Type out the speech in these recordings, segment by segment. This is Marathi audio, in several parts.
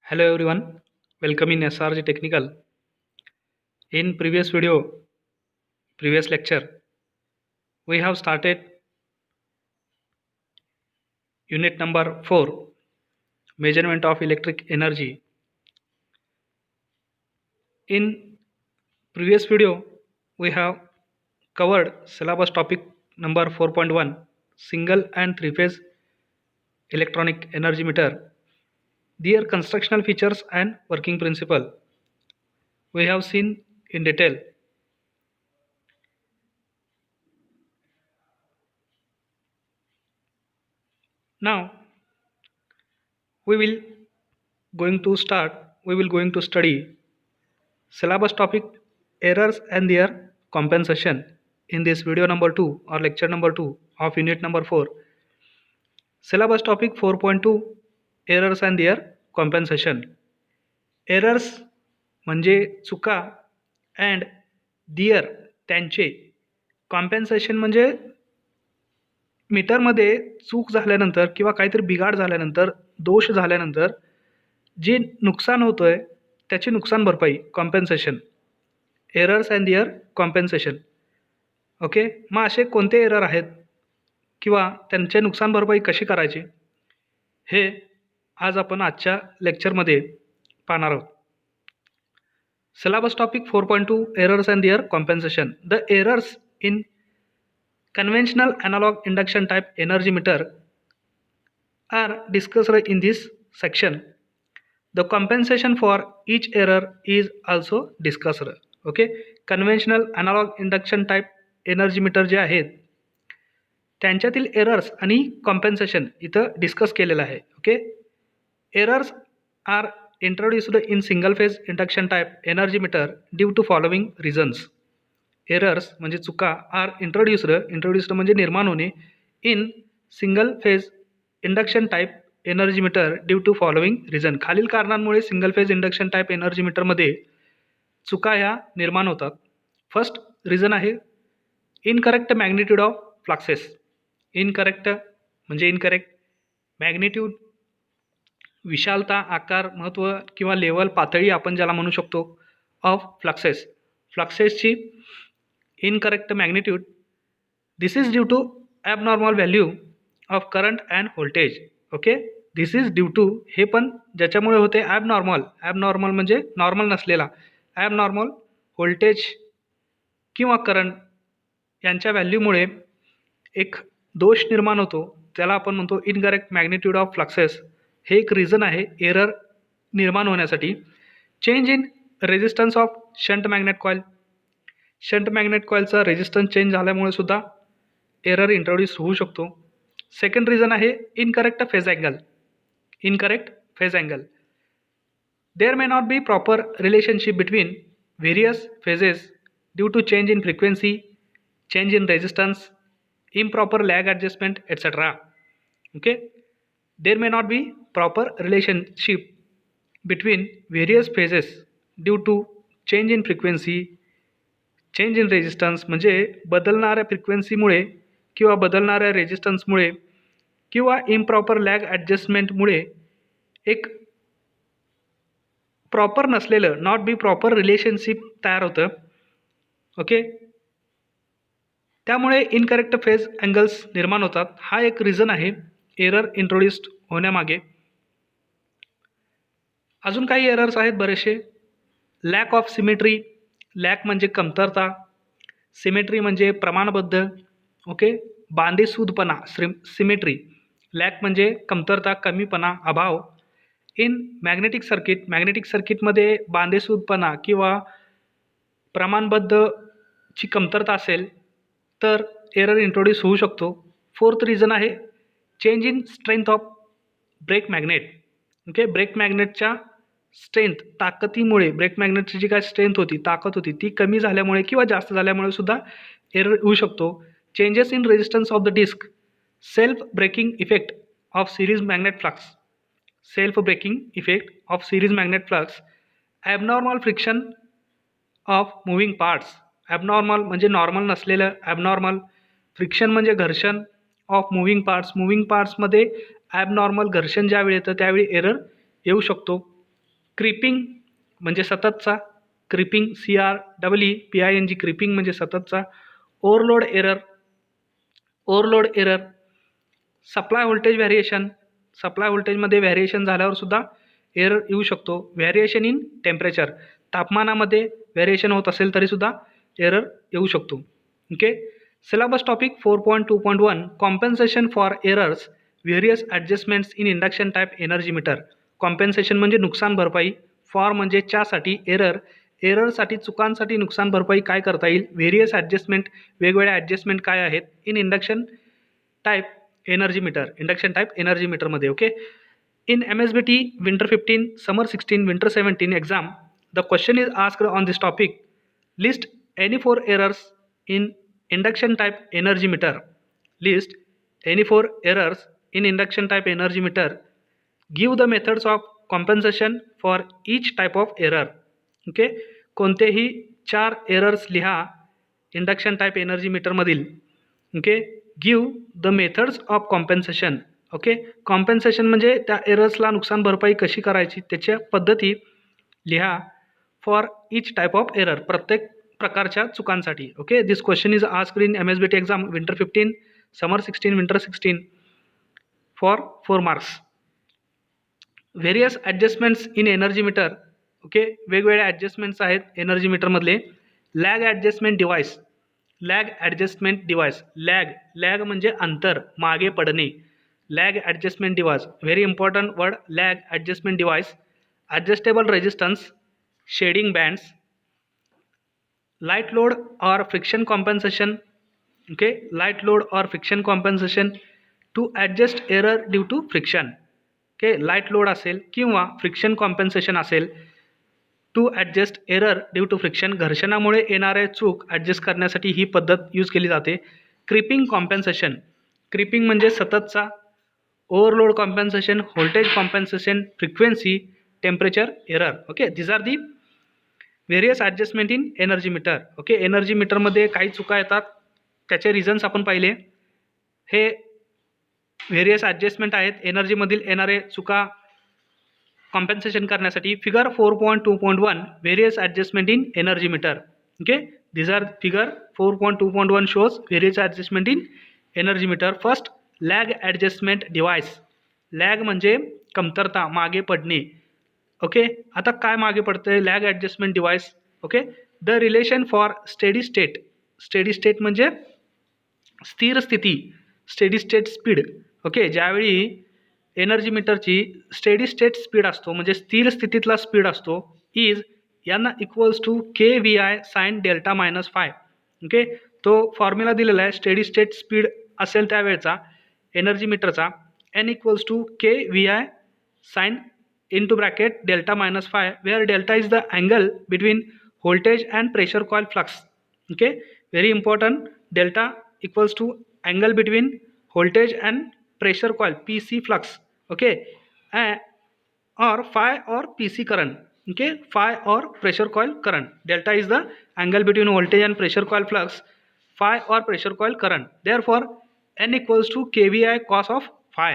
Hello everyone, welcome in SRG Technical. In previous lecture, we have started unit number 4, measurement of electric energy. In previous video, we have covered syllabus topic number 4.1, single and three-phase electronic energy meter, their constructional features and working principle. We have seen in detail. Now, we will we will going to study syllabus topic errors and their compensation in this video number 2 or lecture number 2 of unit number 4. Syllabus topic 4.2 errors and their compensation. Errors म्हणजे चुका and their त्यांचे compensation म्हणजे मीटरमध्ये चूक झाल्यानंतर किंवा काहीतरी बिघाड झाल्यानंतर दोष झाल्यानंतर जे नुकसान होतंय त्याची नुकसान भरपाई compensation. Errors and their compensation. Okay, मग असे कोणते एरर आहेत किंवा त्यांचे नुकसान भरपाई कशी करायची हे आज आपण आजच्या लेक्चरमध्ये पाहणार आहोत. Syllabus topic 4.2 errors and their compensation. The errors in conventional analog induction type energy meter are discussed in this section. The compensation for each error is also discussed. Okay, conventional analog induction type energy meter जे आहेत त्यांच्यातील एरर्स आणि कॉम्पेन्सेशन इथं डिस्कस केलेलं आहे. Okay, errors are introduced in single phase induction type energy meter due to following reasons. Errors म्हणजे चुका आर इंट्रोड्युस्ड म्हणजे निर्माण होणे in single phase induction type energy meter due to following reason. खालील कारणांमुळे single phase induction type energy मीटरमध्ये चुका ह्या निर्माण होतात. फर्स्ट रिझन आहे incorrect magnitude of fluxes. Incorrect म्हणजे इनकरेक्ट मॅग्निट्यूड, विशालता, आकार, महत्त्व किंवा लेवल, पातळी आपण ज्याला म्हणू शकतो ऑफ फ्लक्सेस. फ्लक्सेसची incorrect magnitude. This is due to abnormal value of current and voltage. Okay, this is due to हे पण ज्याच्यामुळे होते ॲबनॉर्मल म्हणजे नॉर्मल नसलेला, ॲबनॉर्मल व्होल्टेज किंवा करंट यांच्या व्हॅल्यूमुळे एक दोष निर्माण होतो, त्याला आपण म्हणतो इनकरेक्ट मॅग्निट्यूड ऑफ फ्लक्सेस. हे एक रिझन आहे एरर निर्माण होण्यासाठी. Change in resistance of shunt magnet coil. Shunt magnet कॉईलचा रेजिस्टन्स चेंज झाल्यामुळे सुद्धा एरर इंट्रोड्यूस होऊ शकतो. सेकंड रिझन आहे incorrect phase angle. Incorrect phase angle. There may not be proper relationship between various phases due to change in frequency, change in resistance, improper lag adjustment, etc. Okay, there may not be proper relationship between various phases due to change in frequency, change in resistance म्हणजे बदलणाऱ्या फ्रिक्वेन्सीमुळे किंवा बदलणाऱ्या रेजिस्टन्समुळे किंवा इम्प्रॉपर लॅग ॲडजस्टमेंटमुळे एक प्रॉपर नसलेलं, नॉट बी प्रॉपर रिलेशनशिप तयार होतं. ओके, त्यामुळे इनकरेक्ट फेज अँगल्स निर्माण होतात. हा एक रिझन आहे एरर इंट्रोड्यूस्ड होण्यामागे. अजून काही एरर्स आहेत बरेचसे. Lack of symmetry. लॅक म्हणजे कमतरता, सिमेट्री म्हणजे प्रमाणबद्ध. Okay, बांधेसूदपणा, symmetry. लॅक म्हणजे कमतरता, कमीपणा, अभाव. In magnetic circuit. मॅग्नेटिक सर्किटमध्ये बांधेसूदपणा किंवा प्रमाणबद्धची कमतरता असेल तर एरर इंट्रोड्यूस होऊ शकतो. फोर्थ रिझन आहे change in strength of brake magnet. Okay, brake मॅग्नेटच्या स्ट्रेंथ, ताकदीमुळे ब्रेक मॅग्नेटची जी काय स्ट्रेंथ होती, ताकद होती, ती कमी झाल्यामुळे किंवा जास्त झाल्यामुळे सुद्धा एरर होऊ शकतो. Changes in resistance of the disc. Self braking effect of series magnet flux. Self braking effect of series magnet flux. Abnormal friction of moving parts. Abnormal म्हणजे नॉर्मल नसलेलं, ॲबनॉर्मल. फ्रिक्शन म्हणजे घर्षण ऑफ मुव्हिंग पार्ट्स. मुव्हिंग पार्ट्समध्ये ॲबनॉर्मल घर्षण ज्यावेळी येतं त्यावेळी एरर येऊ शकतो. क्रिपिंग म्हणजे सततचा, क्रिपिंग CREEPING, क्रिपिंग म्हणजे सततचा. Overload error. Supply voltage variation, supply व्होल्टेजमध्ये व्हॅरिएशन झाल्यावर सुद्धा एरर येऊ शकतो. व्हॅरिएशन इन टेम्परेचर, तापमानामध्ये व्हॅरिएशन होत असेल तरीसुद्धा एरर येऊ शकतो. Okay. Syllabus topic 4.2.1 compensation for errors, various adjustments in induction type energy meter. Compensation म्हणजे नुकसान भरपाई, फॉर म्हणजे च्यासाठी, एररसाठी चुकांसाठी नुकसान भरपाई काय करता येईल, व्हेरियस ॲडजस्टमेंट वेगवेगळ्या ॲडजस्टमेंट काय आहेत in induction type energy meter, induction type energy मीटरमध्ये. Okay. In MSBT winter 15, summer 16, winter 17 exam, the question is asked on this topic. List any 4 errors in induction type energy meter. List any 4 errors in induction type energy meter. Give the methods of compensation for each type of error. Okay. कोणतेही 4 एरर्स लिहा इंडक्शन टाईप एनर्जी मीटरमधील. Okay. Give the methods of compensation. Okay. Compensation म्हणजे त्या एरर्सला नुकसान भरपाई कशी करायची त्याच्या पद्धती लिहा for each type of error, प्रत्येक प्रकारच्या चुकांसाठी. Okay. This question is asked in MSBT exam winter 15, summer 16, winter 16 for 4 marks. Various adjustments in energy meter. Okay. वेगवेगळे ॲडजस्टमेंट्स आहेत एनर्जी मीटरमधले. Lag adjustment device, lag adjustment device. Lag म्हणजे अंतर, मागे पडणे. Lag adjustment device, very important word, lag adjustment device. Adjustable resistance, shading bands. Light load or friction compensation. Okay. Light load or friction compensation to adjust error due to friction. Okay. Light load असेल किंवा फ्रिक्शन कॉम्पेन्सेशन असेल to adjust error due to friction, घर्षणामुळे येणारे चूक ॲडजस्ट करण्यासाठी ही पद्धत यूज केली जाते. क्रिपिंग कॉम्पेन्सेशन, क्रिपिंग म्हणजे सततचा. Overload compensation, voltage compensation, frequency, temperature error. Okay. This are the various adjustment in energy meter. Okay. Energy मीटरमध्ये काही चुका येतात त्याचे रिझन्स आपण पाहिले. हे व्हेरियस ॲडजस्टमेंट आहेत एनर्जीमधील येणारे चुका कॉम्पेन्सेशन करण्यासाठी. Figure 4.2.1 various adjustment in energy meter. Okay. This are figure 4.2.1 shows various adjustment in energy meter. First, lag adjustment device. Lag म्हणजे कमतरता, मागे पडणे. ओके. आता काय मागे पडतंय lag adjustment device. Okay. The relation for steady state. Steady state म्हणजे स्थिर स्थिती, स्टेडी स्टेट स्पीड. ओके. ज्यावेळी एनर्जी मीटरची स्टेडी स्टेट स्पीड असतो म्हणजे स्थिर स्थितीतला स्पीड असतो, is N equals to KVI sine delta minus phi. Okay. तो फॉर्म्युला दिलेला आहे स्टेडी स्टेट स्पीड असेल त्यावेळेचा एनर्जी मीटरचा, N equals to KVI sine into bracket delta minus phi, where delta is the angle between voltage and pressure coil flux. Okay, very important. Delta equals to angle between voltage and pressure coil PC flux. Okay, or phi or PC current. Okay, phi or pressure coil current. Delta is the angle between voltage and pressure coil flux, phi or pressure coil current. Therefore N equals to KVI cos of phi.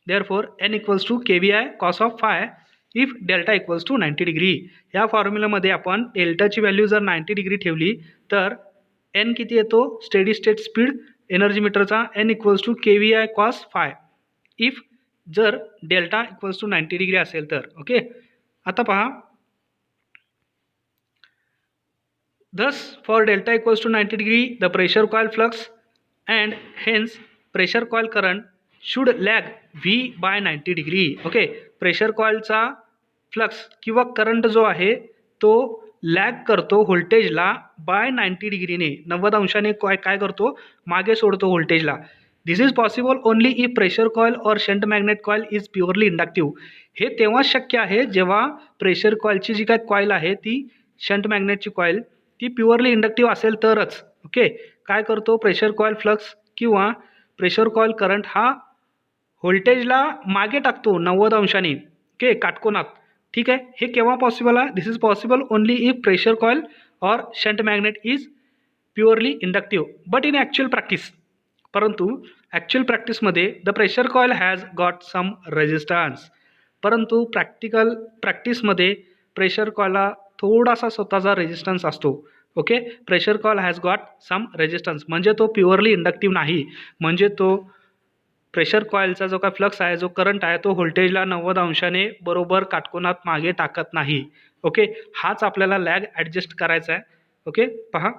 Therefore N equals to KVI cos of phi if delta equals to 90 degree. या फॉर्म्युलामध्ये आपण डेल्टाची व्हॅल्यू जर 90 डिग्री ठेवली तर N किती येतो स्टेडी स्टेट स्पीड एनर्जी मीटरचा, N equals to KVI cos phi if जर डेल्टा इक्वल्स टू 90 डिग्री असेल तर. ओके. आता पहा, thus for delta equals to 90 degree the pressure coil flux and hence pressure coil current should lag V by 90 degree. Okay. Pressure कॉइलचा flux किंवा करंट जो आहे तो लॅग करतो व्होल्टेजला बाय 90 डिग्रीने, 90 अंशाने काय करतो मागे सोडतो व्होल्टेजला. This is possible only if pressure coil और shunt magnet coil is purely inductive. हे तेव्हाच शक्य आहे जेव्हा प्रेशर कॉइलची जी काय कॉइल आहे ती शंट मॅग्नेटची कॉइल ती प्युअरली इंडक्टिव्ह असेल तरच. ओके. काय करतो प्रेशर कॉइल फ्लक्स किंवा प्रेशर कॉइल करंट हा व्होल्टेजला मागे टाकतो 90 अंशाने. ओके, काटकोनात. ठीक आहे. हे केव्हा पॉसिबल आहे? This is possible only if pressure coil और shunt magnet is purely inductive. But in actual practice, परंतु ॲक्च्युअल प्रॅक्टिसमध्ये the pressure coil has got some resistance. परंतु प्रॅक्टिसमध्ये प्रेशर कॉईलला थोडासा स्वतःचा रेजिस्टन्स असतो. Okay, pressure coil has got some resistance, म्हणजे तो प्युअरली इंडक्टिव्ह नाही, म्हणजे तो प्रेशर कॉईलचा जो काय फ्लक्स आहे, जो करंट आहे, तो व्होल्टेजला 90 अंशाने बरोबर काटकोनात मागे टाकत नाही. ओके, हाच आपल्याला लॅग ॲडजस्ट करायचा आहे. ओके, पहा,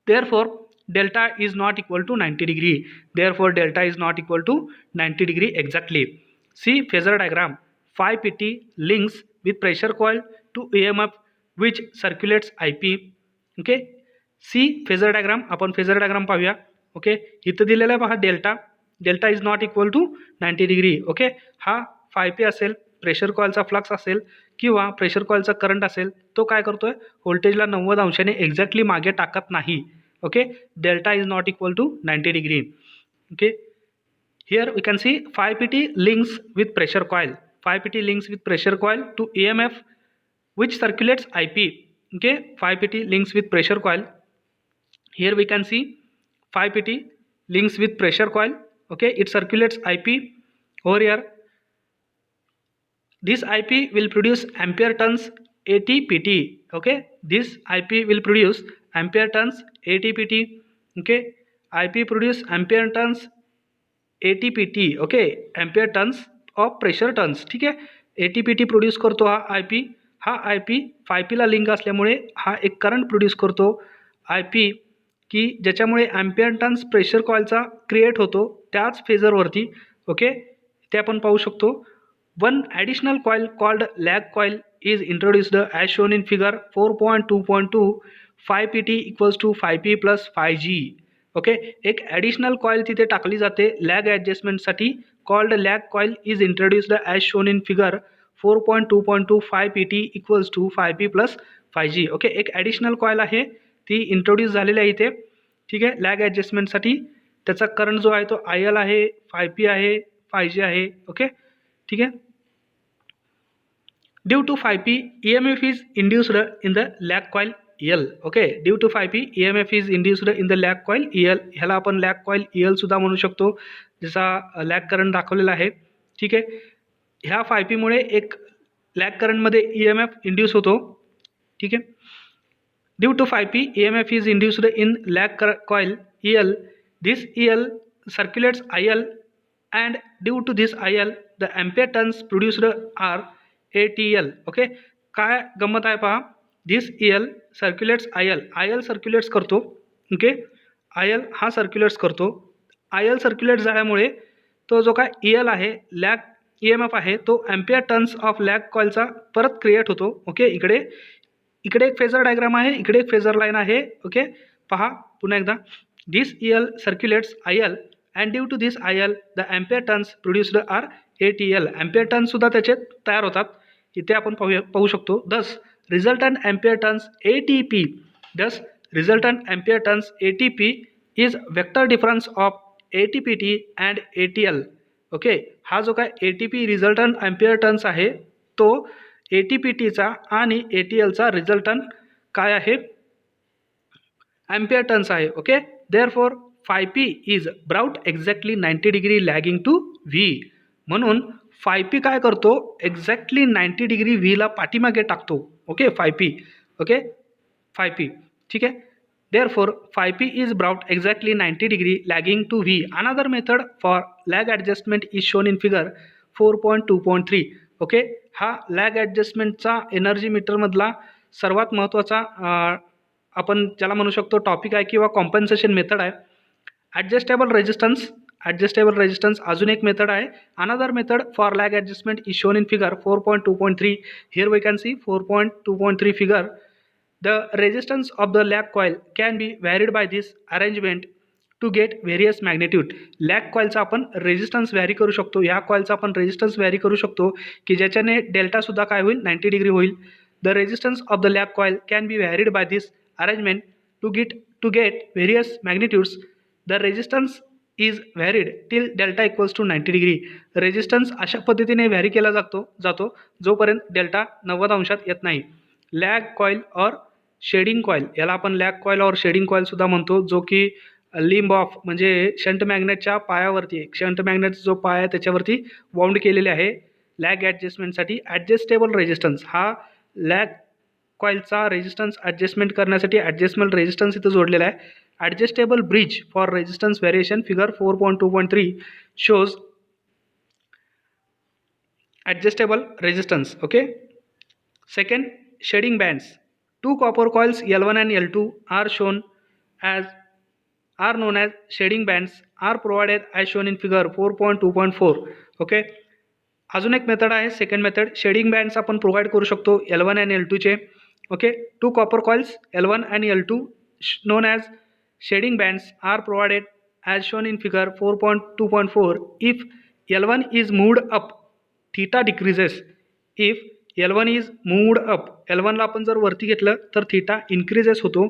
therefore delta is not equal to 90 degree. Therefore delta is not equal to 90 degree exactly. See phasor diagram. Phi pt links with pressure coil to EMF which circulates IP. Okay, see phasor diagram. आपण फेजर डायग्राम पाहूया. ओके, इथं दिलेला आहे पहा delta is not equal to 90 degree. Okay, हा फाय पी असेल, प्रेशर कॉईलचा फ्लक्स असेल किंवा प्रेशर कॉईलचा करंट असेल, तो काय करतोय, व्होल्टेजला 90 अंशाने एक्झॅक्टली मागे टाकत नाही. Okay, delta is not equal to 90 degree. Okay, here we can see phi pt links with pressure coil. Phi pt links with pressure coil to EMF which circulates IP. Okay, phi pt links with pressure coil. Here we can see phi pt links with pressure coil. Okay, it circulates IP over here. This IP will produce ampere turns ATPT. Okay, this IP will produce ampere turns ATPT. Okay, IP produce ampere turns ATPT. Okay, ampere turns of pressure turns. ठीक आहे, ATPT प्रोड्यूस करतो हा IP. हा IP फाय पीला लिंक असल्यामुळे हा एक करंट प्रोड्यूस करतो IP, की ज्याच्यामुळे एम्पियर टर्न्स प्रेशर कॉईलचा क्रिएट होतो त्याच फेजरवरती. ओके, ते आपण पाहू शकतो. One additional coil called lag coil is introduced as shown in figure 4.2.2. Phi PT equals to 5P plus 5G. Okay, एक ॲडिशनल कॉईल तिथे टाकली जाते लॅग ॲडजस्टमेंटसाठी. Called lag coil is introduced as shown in figure 4.2.2. 5PT equals to 5P plus 5G. Okay, एक ॲडिशनल कॉईल आहे, ती इंट्रोड्यूस झालेली आहे इथे. ठीक आहे, लॅग ॲडजस्टमेंटसाठी. त्याचा करंट जो आहे तो IL आहे, 5P आहे, 5G आहे. ओके, ठीक आहे. Due to 5P EMF is induced in the lag coil EL. Okay, due to 5P EMF is induced in the lag coil EL. ह्याला आपण लॅग कॉईल EL सुद्धा म्हणू शकतो, जसा लॅग करंट दाखवलेला आहे. ठीक आहे, ह्या 5P मुळे एक लॅग करंटमध्ये EMF इंड्यूस होतो. ठीक आहे, due to 5P EMF is induced in lag coil EL. This EL circulates IL and due to this IL the ampere turns produced are ATL. Okay, काय गंमत आहे पहा, दिस EL सर्क्युलेट्स IL सर्क्युलेट्स करतो. ओके, IL हा सर्क्युलेट्स करतो. IL सर्क्युलेट झाल्यामुळे तो जो काय EL आहे, लॅग EMF आहे, तो एम्पियर टर्न्स ऑफ लॅग कॉईलचा परत क्रिएट होतो. ओके, इकडे एक फेजर डायग्राम आहे, इकडे एक फेजर लाईन आहे. ओके, पहा पुन्हा एकदा, this EL circulates IL and due to this IL the ampere turns produced are ATL. Ampere टर्न्ससुद्धा त्याचे तयार होतात. इथे आपण पाहू शकतो. Thus resultant ampere turns ATP. Thus resultant ampere turns ATP is vector difference of ATPT and ATL. Okay, हा जो काय ATP रिझल्टंट एम्पियर टर्न्स आहे, तो ATPTचा आणि ATLचा रिझल्टंट काय आहे, एम्पियर टर्न्स आहे. Okay, therefore 5P is brought exactly 90 degree lagging to V. म्हणून 5P काय करतो, एक्झॅक्टली 90 डिग्री व्हीला पाठीमागे टाकतो. Okay, 5P. Okay, 5P. ठीक आहे, therefore 5P is brought exactly 90 degree lagging to V. Another method for lag adjustment is shown in figure 4.2.3. Okay, हा लॅग ॲडजस्टमेंटचा एनर्जी मीटरमधला सर्वात महत्त्वाचा आपण ज्याला म्हणू शकतो टॉपिक आहे किंवा कॉम्पन्सेशन मेथड आहे. ॲडजस्टेबल रेजिस्टन्स अजून एक मेथड आहे. Another method for lag adjustment is shown in figure 4.2.3. Here we can see 4.2.3 figure. The resistance of the lag coil can be varied by this arrangement to get various magnitude. Lag कॉईलचा आपण रेजिस्टन्स व्हॅरी करू शकतो, ह्या कॉईलचा आपण रेजिस्टन्स व्हॅरी करू शकतो, की ज्याच्याने डेल्टासुद्धा काय होईल, 90 डिग्री होईल. The resistance of the lag coil can be varied by this arrangement to get various magnitudes. The resistance is varied till delta equals to 90 degree. Resistance अशा पद्धतीने व्हॅरी केला जातो जोपर्यंत डेल्टा 90 अंशात येत नाही. लॅग कॉईल और शेडिंग कॉईल, याला आपण लॅग कॉईल और शेडिंग कॉईलसुद्धा म्हणतो, जो की लिंब ऑफ म्हणजे शंट मॅग्नेटच्या पायावरती, शंट मॅग्नेट जो पाय आहे त्याच्यावरती वाउंड केलेले आहे. लॅग ॲडजस्टमेंटसाठी ॲडजस्टेबल रेजिस्टन्स, हा लॅग कॉईलचा रेजिस्टन्स ॲडजस्टमेंट करण्यासाठी ॲडजस्टमेंट रेजिस्टन्स इथं जोडलेला आहे. Adjustable bridge for resistance variation figure 4.2.3 shows adjustable resistance. Okay. Second, shading bands. Two copper coils L1 and L2 are known as shading bands are provided as shown in figure 4.2.4. Okay. अजून एक मेथड आहे, सेकंड मेथड. शेडिंग बँड्स आपण प्रोव्हाइड करू शकतो L1 आणि L2चे. Okay. Two copper coils L1 आणि L2 known as shading bands are provided as shown in figure 4.2.4. If L1 is moved up, theta decreases. If L1 is moved up, L1 ला आपण जर वरती घेतलं तर थीटा इन्क्रीजेस होतो.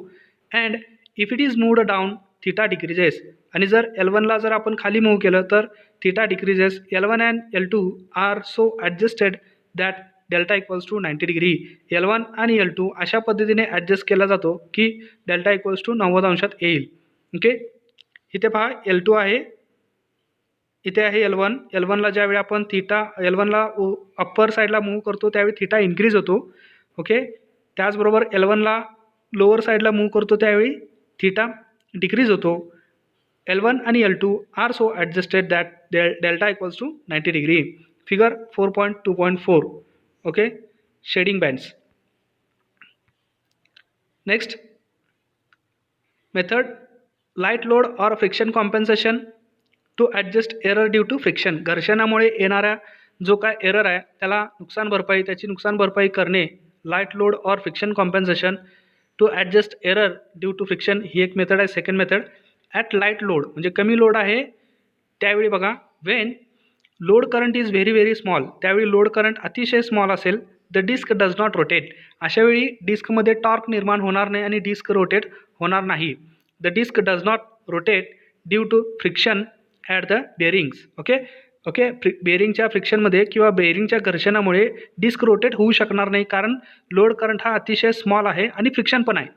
And if it is moved down, theta decreases. आणि जर L1 ला जर आपण खाली मूव्ह केलं तर theta decreases. L1 and L2 are so adjusted that delta equals to 90 degree. L1 आणि L2 अशा पद्धतीने ॲडजस्ट केला जातो की डेल्टा इक्वल्स टू 90 अंशात येईल. ओके. इथे पहा L2 आहे, इथे आहे L1. L1ला ज्यावेळी आपण थीटा L1ला अप्पर साईडला मूव्ह करतो त्यावेळी थीटा इन्क्रीज होतो. ओके. त्याचबरोबर L1ला लोअर साईडला मूव्ह करतो त्यावेळी थीटा डिक्रीज होतो. L1 आणि L2 are so adjusted that delta equals to 90 degree. Figure 4.2.4. Okay. Shading bands. Next method, light load or friction compensation to adjust error due to friction. घर्षणामुळे येणारा जो काय एरर आहे त्याला नुकसान भरपाई, त्याची नुकसान भरपाई करणे, light load or friction compensation to adjust error due to friction ही एक मेथड आहे. Second method, at light load म्हणजे कमी लोड आहे त्यावेळी बघा, when load current is very small, त्यावेळी लोड करंट अतिशय स्मॉल असेल, the disc does not rotate. अशावेळी डिस्कमध्ये टॉर्क निर्माण होणार नाही आणि डिस्क रोटेट होणार नाही. The disc does not rotate due to friction at the bearings. Okay. Okay. बेरिंगच्या फ्रिक्शनमध्ये किंवा बेरिंगच्या घर्षणामुळे डिस्क रोटेट होऊ शकणार नाही, कारण लोड करंट हा अतिशय स्मॉल आहे आणि फ्रिक्शन पण आहे.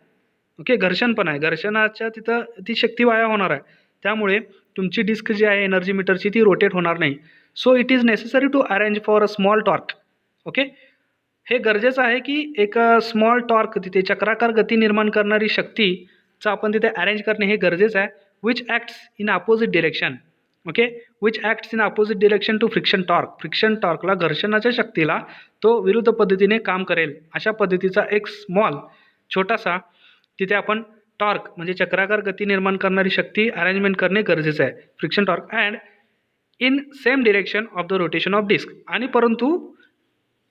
ओके. घर्षण पण आहे, घर्षणाच्या तिथं ती शक्ती वाया होणार आहे, त्यामुळे तुमची डिस्क जी आहे एनर्जी मीटरची ती रोटेट होणार नाही. So it is necessary to arrange for a small torque. Okay. हे गरजेचं आहे की एक स्मॉल टॉर्क, तिथे चक्राकार गती निर्माण करणारी शक्तीचं आपण तिथे अरेंज करणे हे गरजेचं आहे. Which acts in opposite direction. Okay. Which acts in opposite direction to friction torque. Friction टॉर्कला, घर्षणाच्या शक्तीला तो विरुद्ध पद्धतीने काम करेल अशा पद्धतीचा एक स्मॉल छोटासा तिथे आपण टॉर्क म्हणजे चक्राकार गती निर्माण करणारी शक्ती अरेंजमेंट करणे गरजेचं आहे. Friction torque and in same direction of the rotation of disc. आणि परंतु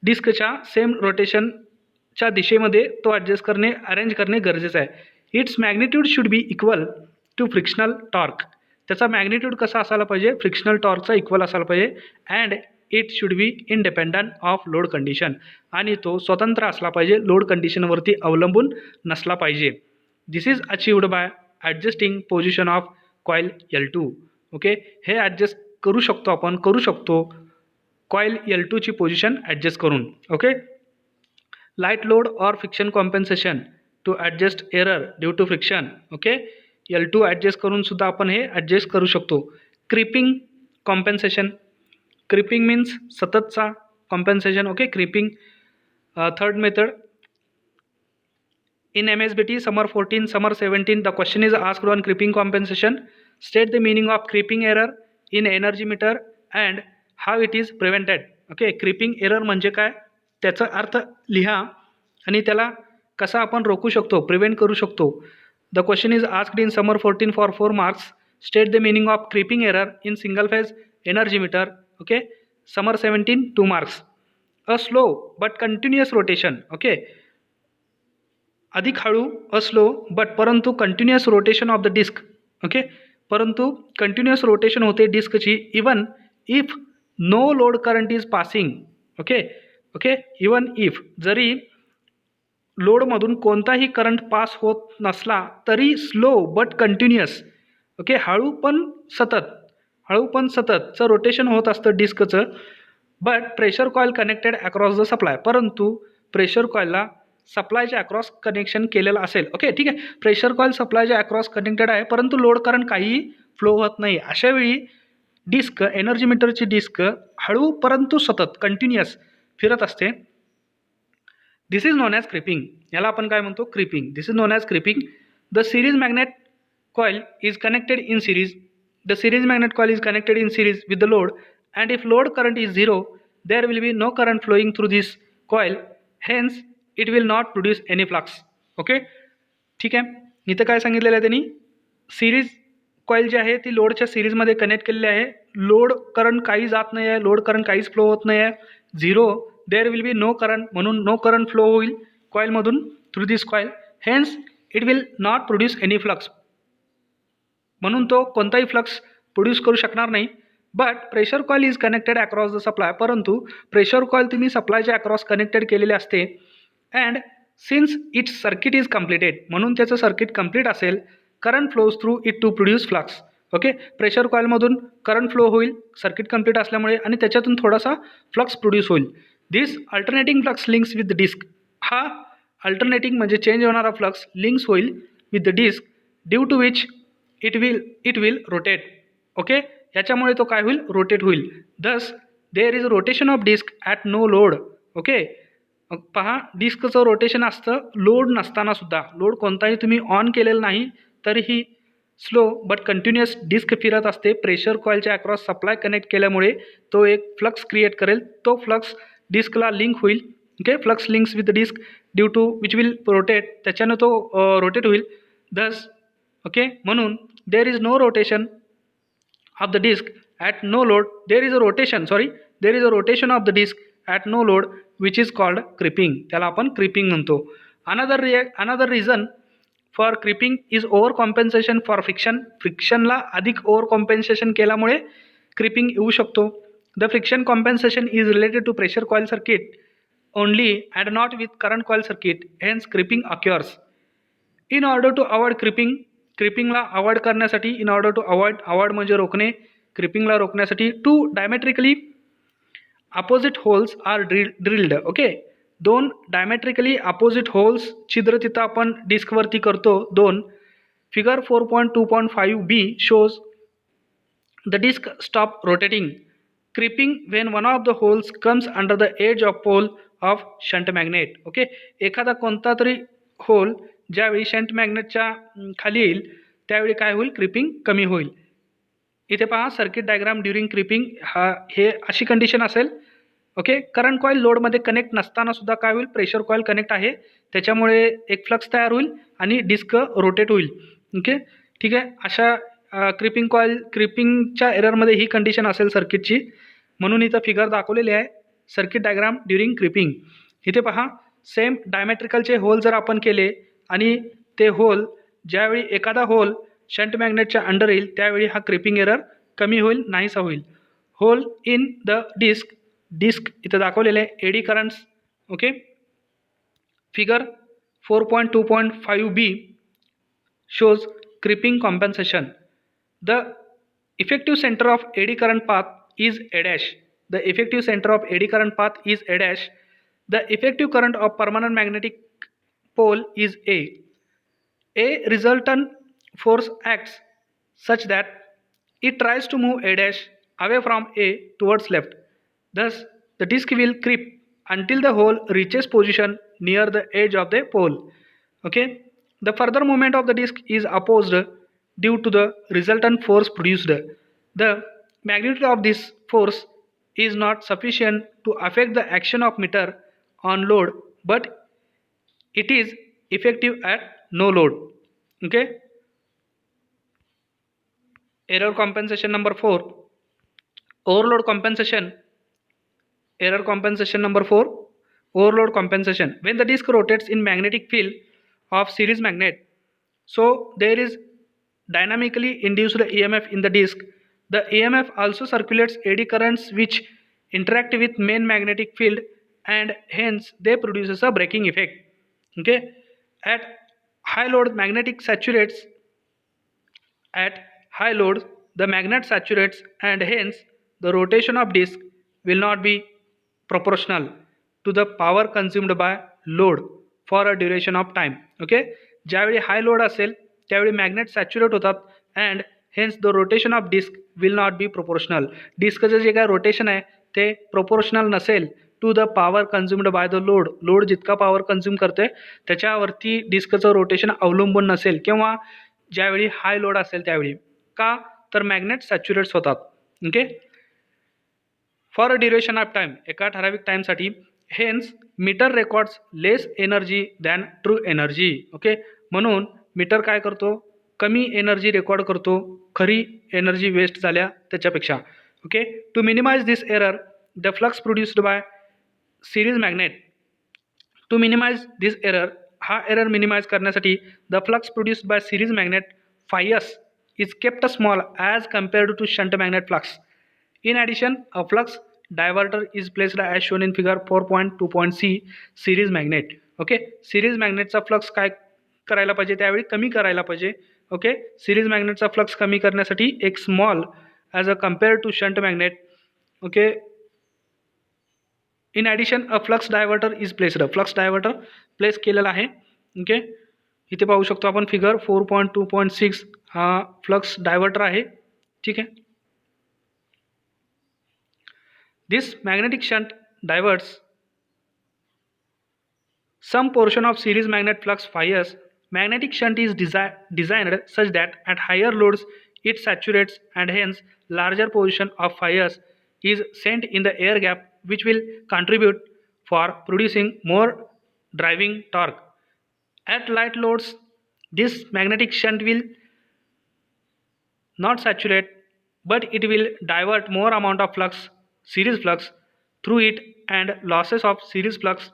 डिस्कच्या सेम रोटेशनच्या दिशेमध्ये तो ॲडजस्ट करणे, अरेंज करणे गरजेचं आहे. Its magnitude should be equal to frictional torque. त्याचा मॅग्निट्यूड कसा असायला पाहिजे, फ्रिक्शनल टॉर्कचा इक्वल असायला पाहिजे. And it should be independent of load condition. आणि तो स्वतंत्र असला पाहिजे, लोड कंडिशनवरती अवलंबून नसला पाहिजे. This is achieved by adjusting position of coil L2. Okay. हे ॲडजस्ट करू शकतो, आपण करू शकतो कॉईल L2ची पोझिशन ॲडजस्ट करून. Okay. Light load or friction compensation to adjust error due to friction. Okay. L2 adjust करून सुद्धा आपण हे ॲडजस्ट करू शकतो. Creeping compensation. क्रिपिंग मीन्स सततचा compensation. Okay. Creeping. Third method, in MSBT summer 14 summer 17 the question is asked on creeping compensation. State the meaning of creeping error in energy meter and how it is prevented. Okay. Creeping error म्हणजे काय त्याचा अर्थ लिहा आणि त्याला कसा आपण रोखू शकतो, प्रिव्हेंट करू शकतो. The question is asked in summer 14 for 4 marks. State the meaning of creeping error in single phase energy meter. Okay. Summer 17 2 marks. A slow but continuous rotation. Okay. अधिक हळू, अस्लो बट परंतु continuous rotation of the disc. Okay. परंतु कंटिन्युअस रोटेशन होते डिस्कची even if no load current is passing. Okay. Okay. Even if, जरी लोडमधून कोणताही करंट पास होत नसला तरी स्लो बट कंटिन्युअस. ओके. हळू पण सततचं रोटेशन होत असतं डिस्कचं. But pressure coil connected across the supply. परंतु प्रेशर कॉईलला सप्लायच्या अक्रॉस कनेक्शन केलेलं असेल. ओके. ठीक आहे. प्रेशर कॉईल सप्लायच्या अक्रॉस कनेक्टेड आहे परंतु लोड करंट काहीही फ्लो होत नाही. अशावेळी डिस्क एनर्जी मीटरची डिस्क हळू परंतु सतत कंटिन्युअस फिरत असते. दिस इज नोन ॲज क्रिपिंग. याला आपण काय म्हणतो? Creeping. This is non as creeping. The series magnet coil is connected in series. The series magnet coil is connected in series with the load, and if load current is zero, there will be no current flowing through this coil. Hence, it will not produce any flux. Okay, ठीक आहे. इथं काय सांगितलेलं आहे त्यांनी? सिरीज कॉईल जी आहे ती लोडच्या सिरीजमध्ये कनेक्ट केलेली आहे. लोड करंट काही जात नाही आहे, लोड करंट काहीच फ्लो होत नाही आहे, zero. There will be no current, म्हणून नो करंट फ्लो होईल कॉईलमधून through this coil. Hence it will not produce any flux, म्हणून तो कोणताही फ्लक्स प्रोड्यूस करू शकणार नाही. But pressure coil is connected across the supply. परंतु प्रेशर कॉईल तुम्ही सप्लायच्या अक्रॉस कनेक्टेड केलेले असते. And since its circuit is completed, म्हणून त्याचं सर्किट कंप्लीट असेल, current flows through it to produce flux. Okay, pressure कॉईलमधून करंट फ्लो होईल सर्किट कंप्लीट असल्यामुळे, आणि त्याच्यातून थोडासा फ्लक्स प्रोड्यूस होईल. This alternating flux links with the disc. हा अल्टरनेटिंग म्हणजे चेंज होणारा फ्लक्स लिंक्स होईल with the disc, due to which it will rotate. Okay, याच्यामुळे तो काय होईल? रोटेट होईल. Thus there is rotation of disc at no load. Okay, पहा डिस्कचं रोटेशन असतं लोड नसताना सुद्धा. लोड कोणताही तुम्ही ऑन केलेलं नाही तरीही स्लो बट कंटिन्युअस डिस्क फिरत असते. प्रेशर कॉईलच्या अक्रॉस सप्लाय कनेक्ट केल्यामुळे तो एक फ्लक्स क्रिएट करेल. तो फ्लक्स डिस्कला लिंक होईल. Okay, flux links with disc due to which will rotate, त्याच्यानं तो रोटेट होईल. दस ओके, म्हणून there is no rotation of the disk at no load. There is a rotation of the disk at no load, which is called creeping. त्याला आपण creeping म्हणतो. Another reason for creeping is overcompensation for friction. फ्रिक्शनला अधिक overcompensation केल्यामुळे creeping येऊ शकतो. The friction compensation is related to pressure coil circuit only and not with current coil circuit. Hence creeping occurs. In order to avoid creeping, क्रिपिंगला अवॉइड करण्यासाठी, इन ऑर्डर टू अवॉइड म्हणजे रोखणे, क्रिपिंगला रोखण्यासाठी 2 diametrically opposite holes are drilled. Okay, 2 diametrically opposite holes छिद्र तिथं आपण डिस्कवरती करतो 2. Figure 4.2.5b shows the disc stop rotating creeping when one of the holes comes under the edge of pole of shunt magnet. Okay, एखादा कोणता तरी होल ज्यावेळी शंट मॅग्नेटच्या खाली येईल त्यावेळी काय होईल? क्रिपिंग कमी होईल. इथे पहा सर्किट डायग्राम ड्युरिंग क्रिपिंग, हे अशी कंडिशन असेल. ओके, करंट कॉईल लोडमध्ये कनेक्ट नसताना सुद्धा काय होईल? प्रेशर कॉईल कनेक्ट आहे, त्याच्यामुळे एक फ्लक्स तयार होईल आणि डिस्क रोटेट होईल. ओके, ठीक आहे. अशा क्रिपिंगच्या एररमध्ये ही कंडिशन असेल सर्किटची, म्हणून इथं फिगर दाखवलेली आहे सर्किट डायग्राम ड्युरिंग क्रिपिंग. इथे पहा सेम डायमेट्रिकलचे होल जर आपण केले आणि ते होल ज्यावेळी एखादा होल शंट मॅग्नेटच्या अंडर येईल त्यावेळी हा क्रिपिंग एरर कमी होईल, नाहीसा होईल. होल इन द डिस्क इथं दाखवलेले आहे eddy currents. Okay, figure 4.2.5b shows creeping compensation. The effective center of eddy current path is A dash. The effective center of eddy current path is A dash. The effective current of permanent magnetic pole is A. A resultant force acts such that it tries to move A dash away from A towards left. Thus, the disk will creep until the hole reaches position near the edge of the pole. Okay, the further movement of the disk is opposed due to the resultant force produced. The magnitude of this force is not sufficient to affect the action of meter on load, but it is effective at no load. Okay, error compensation number 4, overload compensation. Error compensation number 4, overload compensation. When the disk rotates in magnetic field of series magnet, so there is dynamically induced EMF in the disk. The EMF also circulates eddy currents which interact with main magnetic field and hence they produces a braking effect. Okay, at high load the magnet saturates and hence the rotation of disk will not be proportional to the power consumed by load for a duration of time. Okay, ज्यावेळी हाय लोड असेल त्यावेळी मॅग्नेट सॅच्युरेट होतात and hence the rotation of disc will not be proportional. डिस्कचं जे काय रोटेशन आहे ते प्रोपोर्शनल नसेल to the power consumed by the load. Load जितका पॉवर कन्झ्युम करते त्याच्यावरती डिस्कचं रोटेशन अवलंबून नसेल किंवा ज्यावेळी हाय लोड असेल त्यावेळी. का तर मॅग्नेट सॅच्युरेट्स होतात. Okay, for a duration of time, एका ठराविक टाईमसाठी. Hence meter records less energy than true energy. Okay, म्हणून मीटर काय करतो, कमी एनर्जी रेकॉर्ड करतो खरी एनर्जी वेस्ट झाल्या त्याच्यापेक्षा. Okay, to minimize this error the flux produced by series magnet. To minimize this error, हा एरर मिनिमाइज करण्यासाठी the flux produced by series magnet फायस is kept small as compared to shunt magnet flux. In addition, a flux diverter is placed as shown in figure 4.2.c series magnet. Okay, series मॅग्नेटचा फ्लक्स काय करायला पाहिजे त्यावेळी कमी करायला पाहिजे. ओके, सिरीज मॅग्नेटचा फ्लक्स कमी करण्यासाठी एक small as a compare to shunt magnet. Okay, in addition a flux diverter is placed. Flux diverter place केलेला आहे. ओके, इथे पाहू शकतो आपण फिगर 4.2.6 हा फ्लक्स डायव्हर्टर आहे. ठीक आहे, this magnetic shunt diverts some portion of series magnet flux fires. Magnetic shunt is designed such that at higher loads it saturates and hence larger portion of fires is sent in the air gap which will contribute for producing more driving torque. At light loads this magnetic shunt will not saturate but it will divert more amount of flux, series flux through it and losses of series flux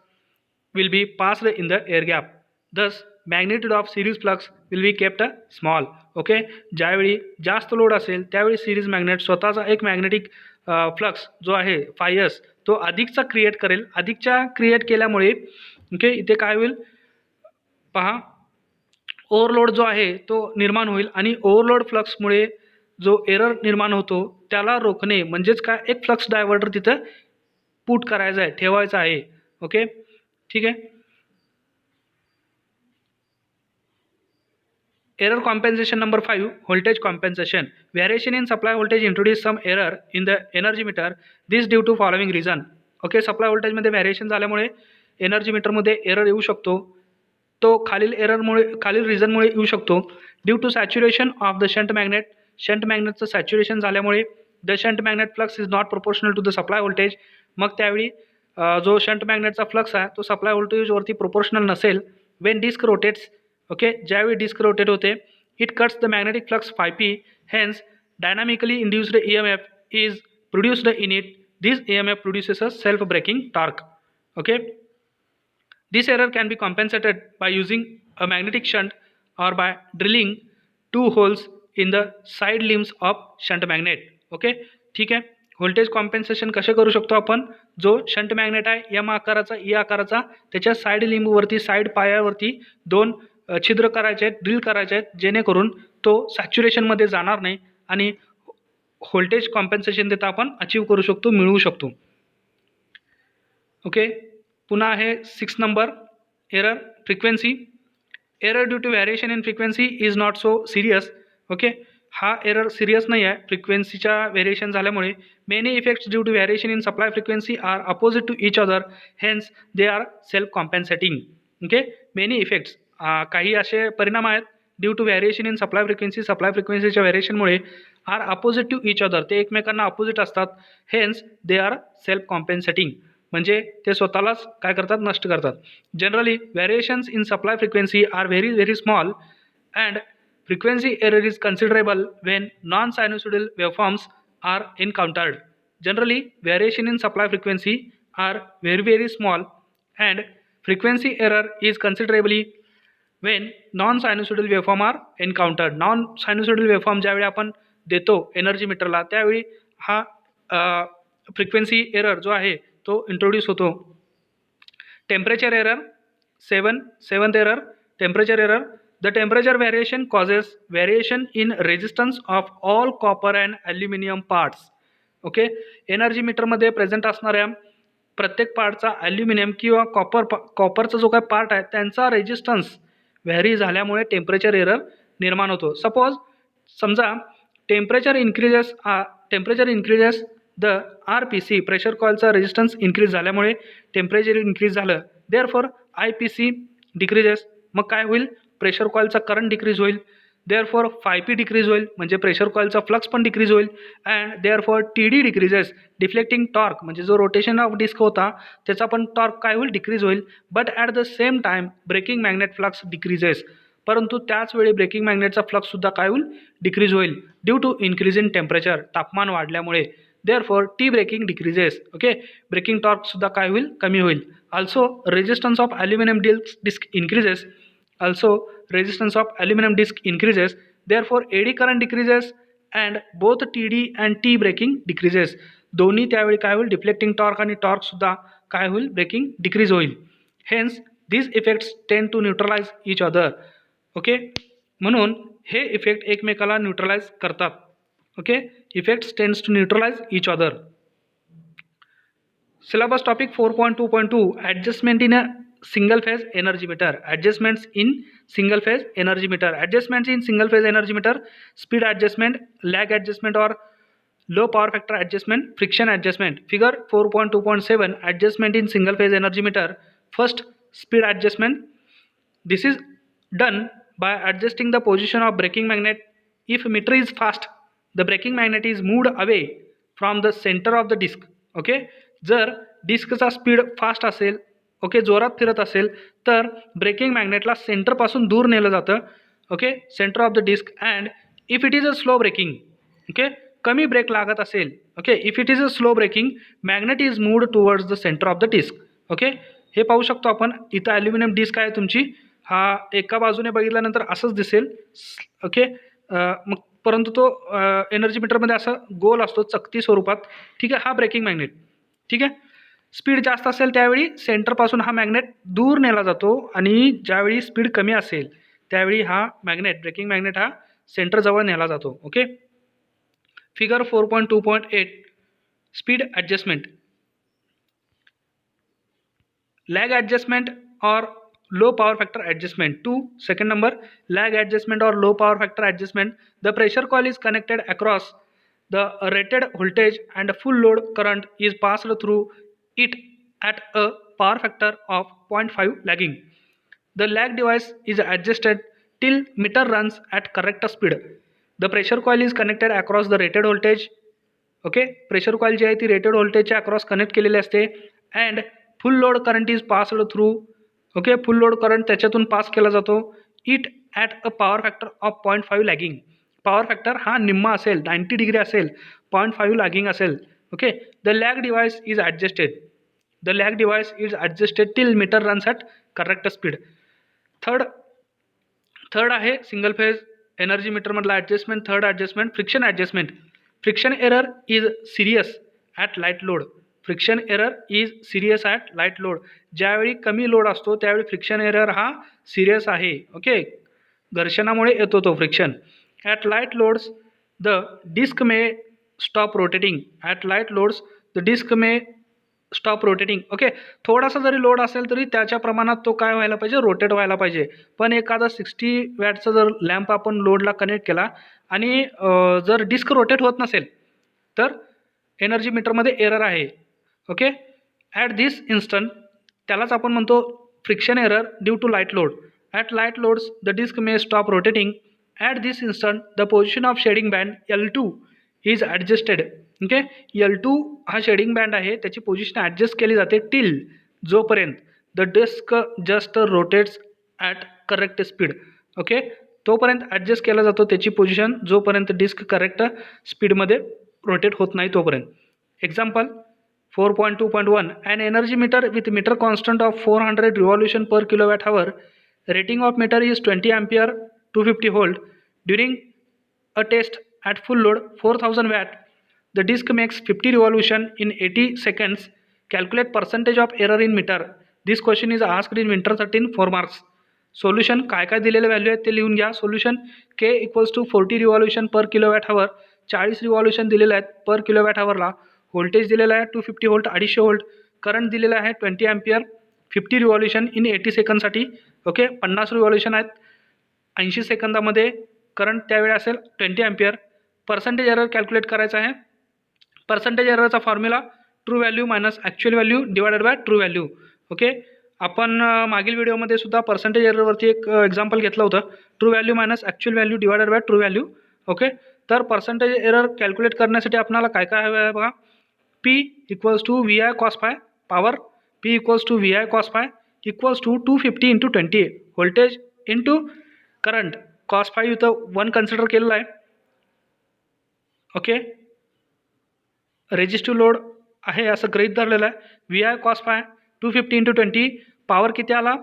will be passed in the air gap. Thus magnitude of series flux will be kept small. Okay, ज्यावेळी जास्त लोड असेल त्यावेळी सिरीज मॅग्नेट स्वतःचा एक मॅग्नेटिक फ्लक्स जो आहे फायस तो अधिकचा क्रिएट करेल. अधिकच्या क्रिएट केल्यामुळे ओके इथे काय होईल पहा, ओव्हरलोड जो आहे तो निर्माण होईल आणि ओव्हरलोड फ्लक्समुळे जो एरर निर्माण होतो त्याला रोखणे म्हणजेच काय एक फ्लक्स डायव्हर्टर तिथं पुट करायचा आहे, ठेवायचा आहे. ओके, ठीक आहे. Error compensation number 5, voltage compensation. Variation in supply voltage introduce some error in the energy meter. This due to following reason. Okay, supply व्होल्टेजमध्ये व्हॅरिएशन झाल्यामुळे एनर्जी मीटरमध्ये एरर येऊ शकतो. तो खालील रिझनमुळे येऊ शकतो. Due to saturation of the shunt magnet. Shunt मॅग्नेटचं सॅच्युरेशन झाल्यामुळे the shunt magnet flux is not proportional to the supply voltage. मग त्यावेळी जो शंट मॅग्नेटचा फ्लक्स आहे तो सप्लाय व्होल्टेजवरती प्रोपोर्शनल नसेल. वेन डिस्क रोटेट्स, ओके, ज्यावेळी डिस्क रोटेट होते it cuts the magnetic flux phi. Hence dynamically induced EMF is produced in it. This EMF produces a self breaking torque. Okay, this error can be compensated by using a magnetic shunt or by drilling 2 holes in the side limbs of shunt magnet. Okay, ठीक आहे. व्होल्टेज कॉम्पेन्सेशन कसे करू शकतो आपण, जो शंट मॅग्नेट आहे M आकाराचा E आकाराचा त्याच्या साईड लिंबवरती साईड पायावरती 2 छिद्र करायचे आहेत, ड्रिल करायचे आहेत जेणेकरून तो सॅच्युरेशनमध्ये जाणार नाही आणि व्होल्टेज कॉम्पेन्सेशन देता आपण अचीव करू शकतो, मिळवू शकतो. ओके, पुन्हा आहे 6 number error frequency. Error due to variation in frequency is not so serious. Okay, हा एरर सिरियस नाही आहे फ्रिक्वेन्सीच्या व्हेरिएशन झाल्यामुळे. Many effects due to variation in supply frequency are opposite to each other, hence they are self compensating. Okay, many effects काही असे परिणाम आहेत due to variation in supply फ्रिक्वेन्सीच्या व्हॅरिएशनमुळे are opposite to each other, ते एकमेकांना अपोजिट असतात. Hence they are self compensating, म्हणजे ते स्वतःलाच काय करतात, नष्ट करतात. Generally variations in supply frequency are very very small and frequency error is considerable when non-sinusoidal waveforms are encountered. Generally, variation in supply frequency are very very small and frequency error is considerably when non-sinusoidal waveform are encountered. Non-sinusoidal waveform ज्यावेळी आपण देतो एनर्जी मीटरला त्यावेळी हा फ्रिक्वेन्सी एरर जो आहे तो इंट्रोड्यूस होतो. Temperature error 7th error, temperature error. The temperature variation causes variation in resistance of all copper and aluminum parts. Okay, energy मीटरमध्ये प्रेझेंट असणाऱ्या प्रत्येक पार्टचा ॲल्युमिनियम किंवा कॉपरचा जो काय पार्ट आहे त्यांचा रेजिस्टन्स व्हॅरी झाल्यामुळे टेम्परेचर एरर निर्माण होतो. समजा temperature increases the RPC pressure कॉईलचा रेजिस्टन्स इन्क्रीज झाल्यामुळे टेम्परेचर इन्क्रीज झालं, देअरफॉर IPC डिक्रीजेस. मग काय होईल, प्रेशर कॉईलचा करंट डिक्रीज होईल, देअरफॉर 5P डिक्रीज होईल, म्हणजे प्रेशर कॉईलचा फ्लक्स पण डिक्रीज होईल. And therefore TD decreases, deflecting torque म्हणजे जो रोटेशन ऑफ डिस्क होता त्याचा पण टॉर्क काय होईल, डिक्रीज होईल. But at the same time braking magnet flux decreases, परंतु त्याच वेळी ब्रेकिंग मॅग्नेटचा फ्लक्स सुद्धा काय होईल, डिक्रीज होईल due to increase in temperature, तापमान वाढल्यामुळे. Therefore T braking decreases. Okay, braking torque सुद्धा काय होईल, कमी होईल. Also resistance of aluminium disc increases. Also resistance of aluminum disc increases, therefore AD current decreases and both TD and T braking decreases. दोन्ही त्यावेळी काय होईल, डिफ्लेक्टिंग टॉर्क आणि टॉर्क सुद्धा काय होईल, ब्रेकिंग डिक्रीज होईल. Hence these effects tend to neutralize each other. Okay, म्हणून हे इफेक्ट एकमेकाला न्यूट्रलाइज करतात. Okay, effects tends to neutralize each other. Syllabus topic 4.2.2 adjustment in a single phase energy meter. Adjustments in single phase energy meter. Adjustments in single phase energy meter: speed adjustment, lag adjustment or low power factor adjustment, friction adjustment. Figure 4.2.7 adjustment in single phase energy meter. First, speed adjustment. This is done by adjusting the position of braking magnet. If meter is fast, the braking magnet is moved away from the center of the disc. Okay, जर डिस्कचा स्पीड फास्ट असेल, ओके, जोरात फिरत असेल, तर ब्रेकिंग मॅग्नेटला सेंटरपासून दूर नेलं जातं. Okay, centre of the disc. And if it is a slow braking, okay, कमी ब्रेक लागत असेल, okay, if it is a slow braking magnet is moved towards the centre of the disc. Okay, हे पाहू शकतो आपण इथं ॲल्युमिनियम डिस्क आहे तुमची, हा एका बाजूने बघितल्यानंतर असंच दिसेल. ओके, मग परंतु तो एनर्जी मीटरमध्ये असा गोल असतो चकती स्वरूपात. ठीक आहे, हा ब्रेकिंग मॅग्नेट. ठीक आहे, स्पीड जास्त असेल त्यावेळी सेंटरपासून हा मॅग्नेट दूर नेला जातो आणि ज्यावेळी स्पीड कमी असेल त्यावेळी हा मॅग्नेट, ब्रेकिंग मॅग्नेट हा सेंटरजवळ नेला जातो. Okay, figure 4.2.8 speed adjustment. Lag adjustment और low power factor adjustment. 2, second number, lag adjustment or low power factor adjustment. The pressure coil is connected across the rated voltage and full load current is passed through it at a power factor of 0.5 lagging. The lag device is adjusted till meter runs at correct speed. The pressure coil is connected across the rated voltage. Okay, pressure coil जी आहे ती रेटेड व्होल्टेजच्या अक्रॉस कनेक्ट केलेली असते. And full load current is passed through. Okay, full load current त्याच्यातून पास केला जातो. It at a power factor of 0.5 lagging. Power factor हा निम्मा असेल, 90 डिग्री असेल, 0.5 लॅगिंग असेल. Okay, the lag device is adjusted. The lag device is adjusted till meter runs at correct speed. Third आहे सिंगल फेज एनर्जी मीटरमधला adjustment. Third adjustment, friction adjustment. Friction error is serious at light load. Friction error is serious at light load. ज्यावेळी कमी लोड असतो त्यावेळी फ्रिक्शन एरर हा सिरियस आहे. ओके, घर्षणामुळे येतो तो friction. At light loads the disc may stop rotating. At light loads the disc may stop rotating. Okay, थोडासा जरी लोड असेल तरी त्याच्या प्रमाणात तो काय व्हायला पाहिजे, रोटेट व्हायला पाहिजे. पण एखादा 60 वॅटचा जर लॅम्प आपण लोडला कनेक्ट केला आणि जर डिस्क रोटेट होत नसेल तर एनर्जी मीटरमध्ये एरर आहे. ओके, ॲट धिस इन्स्टंट त्यालाच आपण म्हणतो friction error due to light load. At light loads the disc may stop rotating. At this instant the position of shading band L2 is adjusted. Okay, L2 हा शेडिंग बँड आहे, त्याची पोझिशन ॲडजस्ट केली जाते टिल जोपर्यंत the disc just rotates at correct speed. Okay, तोपर्यंत ॲडजस्ट केला जातो त्याची पोझिशन जोपर्यंत डिस्क करेक्ट स्पीडमध्ये रोटेट होत नाही तोपर्यंत. Example 4.2.1 an energy meter with meter constant of 400 revolution per kilowatt hour. Rating of meter is 20 ampere 250 volt. During a test at full load 4000 watt, the disk makes 50 revolution in 80 seconds. Calculate percentage of error in meter. This question is asked in winter 13 4 marks. Solution काय काय दिलेले व्हॅल्यू आहेत ते लिहून घ्या. Solution K = 40 revolution per kilowatt हवर. 40 revolution दिलेले आहेत पर किलोवॅट हवरला. व्होल्टेज दिलेला आहे 250 व्होल्ट 250 व्होल्ट. करंट दिलेला आहे 20 अँपियर. 50 रिव्हॉल्युशन इन 80 सेकंदसाठी. ओके, 50 रिव्हॉल्युशन आहेत 80 सेकंदामध्ये. करंट त्यावेळी असेल 20 अँपियर. पर्सेंटेज एरर कॅल्क्युलेट करायचा आहे. पर्सेंटेज एररचा formula true value minus actual value divided by true value. Okay, आपण मागील व्हिडिओमध्ये सुद्धा पर्सेंटेज एररवरती एक एक्झाम्पल घेतलं होतं, true value minus actual value divided by true value. Okay, तर पर्सेंटेज एरर कॅल्क्युलेट करण्यासाठी आपल्याला काय काय हवं आहे बघा. P equals to V I cos phi power P equals to V I cos phi equals to 250 into 20 voltage into current. Cos phi इथं 1 कन्सिडर केलेलं आहे. ओके, रेजिस्टिव्ह लोड आहे असं गृहीत धरलेलं आहे. V I cos phi 250 into 20 power किती आला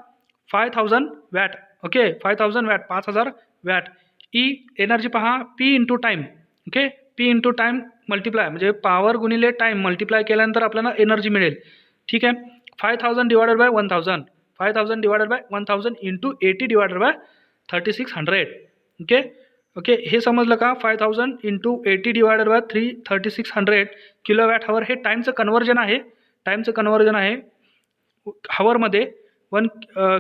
5000 watt. Okay, 5000 watt 5000 watt. E energy पहा P into time. Okay, P into time multiply म्हणजे पॉवर गुणिले टाईम मल्टिप्लाय केल्यानंतर आपल्याला एनर्जी मिळेल. ठीक आहे, 5000 divided by 1000 5000 divided by 1000 into 80 divided by 3600. Okay okay, हे समजलं का. 5000 into 80 divided by 3600 kilowatt hour हे टाईमचं कन्वर्जन आहे. टाईमचं कन्वर्जन आहे हवरमध्ये. 1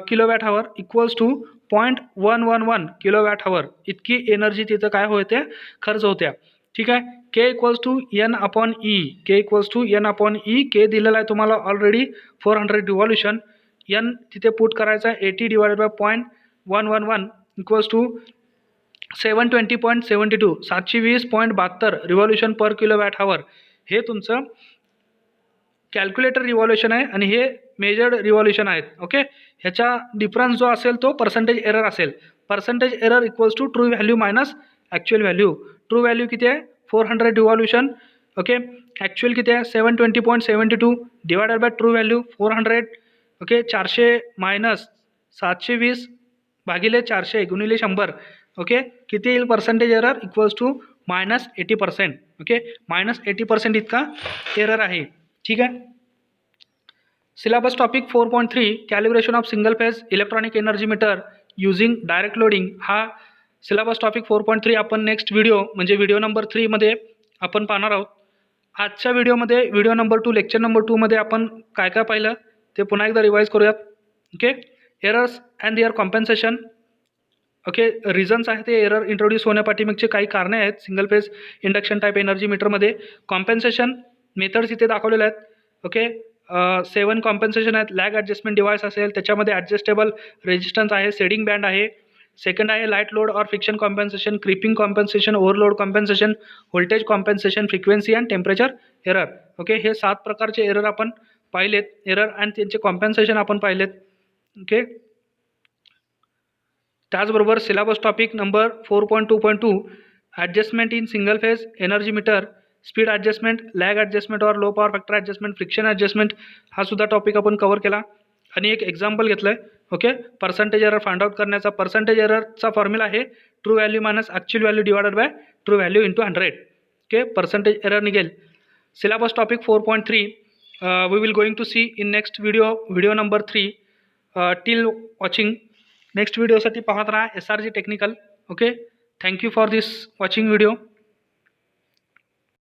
kilowatt hour equals to 0.111 kilowatt hour इतकी एनर्जी तिथं काय होते खर्च होत्या. ठीक आहे, K equals to N upon E. K equals to N upon E. K दिलेला आहे तुम्हाला ऑलरेडी 400 रिव्हॉल्युशन. एन तिथे पुट करायचा आहे 80 divided by 0.111 equals to 720.72 720.72 revolution per kilowatt hour. हे तुमचं कॅल्क्युलेटर रिव्हॉल्युशन आहे आणि हे मेजर्ड रिव्हॉल्युशन आहेत. ओके, ह्याचा डिफरन्स जो असेल तो पर्सेंटेज एरर असेल. Percentage error equals to true value minus actual value. True value किती आहे 400 रिव्हॉल्युशन. ओके, ॲक्च्युअल किती आहे 720.72 divided by true value 400. Okay, 400 minus 720 भागिले 400 गुणिले 100. ओके, किती येईल percentage error equals to minus 80%. Okay, minus 80% इतका एरर आहे. ठीक आहे, syllabus topic 4.3 calibration of single phase electronic energy meter using direct loading. हा सिलेबस टॉपिक 4.3 आपण नेक्स्ट व्हिडिओ म्हणजे व्हिडिओ नंबर 3 मध्ये आपण पाहणार आहोत. आजच्या व्हिडिओमध्ये व्हिडिओ नंबर 2 लेक्चर नंबर 2 मध्ये आपण काय काय पाहिलं ते पुन्हा एकदा रिवाईज करूयात. Okay, errors and their compensation. Okay, reasons आहे ते एरर इंट्रोड्यूस होण्यापाठीमागचे काही कारणे आहेत single phase induction type energy मीटरमध्ये. कॉम्पेन्सेशन मेथड्स इथे दाखवलेले आहेत. ओके, 7 कॉम्पेन्सेशन आहेत. लॅग ॲडजस्टमेंट डिव्हाइस असेल त्याच्यामध्ये ॲडजस्टेबल रेजिस्टन्स आहे, सेडिंग बँड आहे. सेकंड आहे लाईट लोड और friction compensation, creeping compensation, overload compensation, voltage compensation, frequency and temperature error. Okay, हे 7 प्रकारचे एरर आपण पाहिलेत. एरर अँड त्यांचे कॉम्पेन्सेशन आपण पाहिलेत. ओके, त्याचबरोबर syllabus topic number 4.2.2 adjustment in single phase energy meter, speed adjustment, lag adjustment और low power factor adjustment, friction adjustment हा सुद्धा टॉपिक आपण कव्हर केला आणि एक एक्झाम्पल घेतलं आहे. Okay, percentage error find out करण्याचा. पर्सेंटेज एररचा फॉर्म्युला आहे true value minus actual value divided by true value into 100. Okay, percentage error निघेल. Syllabus topic 4.3 we will going to see in next video number 3. Till watching. Next व्हिडिओसाठी पाहत राहा SRG technical. Okay, thank you for this watching video.